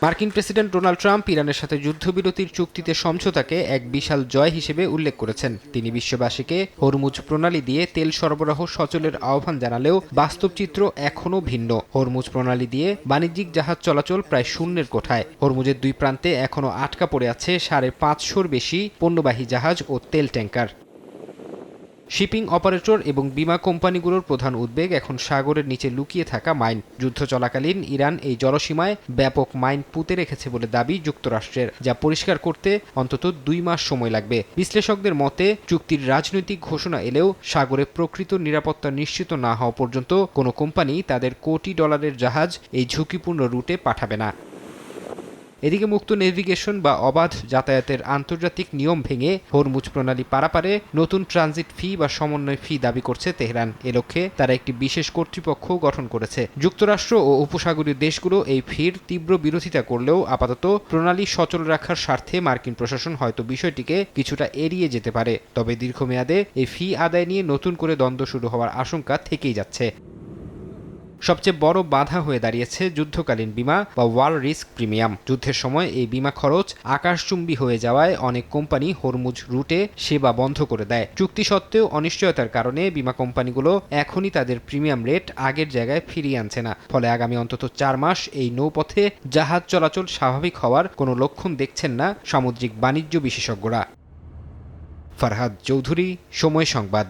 মার্কিন president Donald Trump ইরানের সাথে যুদ্ধবিরতির চুক্তিতে সমঝোতাকে এক বিশাল জয় হিসেবে উল্লেখ করেছেন। তিনি বিশ্ববাসীকে হরমুজ প্রণালী দিয়ে তেল সরবরাহ সচলের আহ্বান জানালেও বাস্তব চিত্র এখনও ভিন্ন। হরমুজ প্রণালী দিয়ে বাণিজ্যিক জাহাজ চলাচল প্রায় শূন্যের কোঠায়। হরমুজের দুই প্রান্তে এখনও আটকা পড়ে আছে 550-র বেশি পণ্যবাহী জাহাজ ও তেল ট্যাঙ্কার। শিপিং অপারেটর এবং বিমা কোম্পানিগুলোর প্রধান উদ্বেগ এখন সাগরের নিচে লুকিয়ে থাকা মাইন। যুদ্ধ চলাকালীন ইরান এই জলসীমায় ব্যাপক মাইন পুঁতে রেখেছে বলে দাবি যুক্তরাষ্ট্রের, যা পরিষ্কার করতে অন্তত 2 মাস সময় লাগবে। বিশ্লেষকদের মতে, চুক্তির রাজনৈতিক ঘোষণা এলেও সাগরে প্রকৃত নিরাপত্তা নিশ্চিত না হওয়া পর্যন্ত কোনো কোম্পানি তাদের কোটি ডলারের জাহাজ এই ঝুঁকিপূর্ণ রুটে পাঠাবে না। এদিকে মুক্ত নেভিগেশন বা অবাধ যাতায়াতের আন্তর্জাতিক নিয়ম ভেঙে হরমুজ প্রণালী পারাপারে নতুন ট্রানজিট ফি বা সমন্বয় ফি দাবি করছে তেহরান। এ লক্ষ্যে তারা একটি বিশেষ কর্তৃপক্ষ গঠন করেছে। যুক্তরাষ্ট্র ও উপসাগরীয় দেশগুলো এই ফির তীব্র বিরোধিতা করলেও আপাতত প্রণালী সচল রাখার স্বার্থে মার্কিন প্রশাসন হয়তো বিষয়টিকে কিছুটা এড়িয়ে যেতে পারে। তবে দীর্ঘমেয়াদে এই ফি আদায় নিয়ে নতুন করে দ্বন্দ্ব শুরু হওয়ার আশঙ্কা থেকেই যাচ্ছে। সবচেয়ে বড় বাধা হয়ে দাঁড়িয়েছে যুদ্ধকালীন বিমা বা ওয়ার রিস্ক প্রিমিয়াম। যুদ্ধের সময় এই বিমা খরচ আকাশচুম্বী হয়ে যাওয়ায় অনেক কোম্পানি হরমুজ রুটে সেবা বন্ধ করে দেয়। চুক্তি সত্ত্বেও অনিশ্চয়তার কারণে বিমা কোম্পানিগুলো এখনই তাদের প্রিমিয়াম রেট আগের জায়গায় ফিরিয়ে আনছে না। ফলে আগামী অন্তত 4 মাস এই নৌপথে জাহাজ চলাচল স্বাভাবিক হওয়ার কোনো লক্ষণ দেখছেন না সামুদ্রিক বাণিজ্য বিশেষজ্ঞরা। ফারহাদ চৌধুরী, সময় সংবাদ।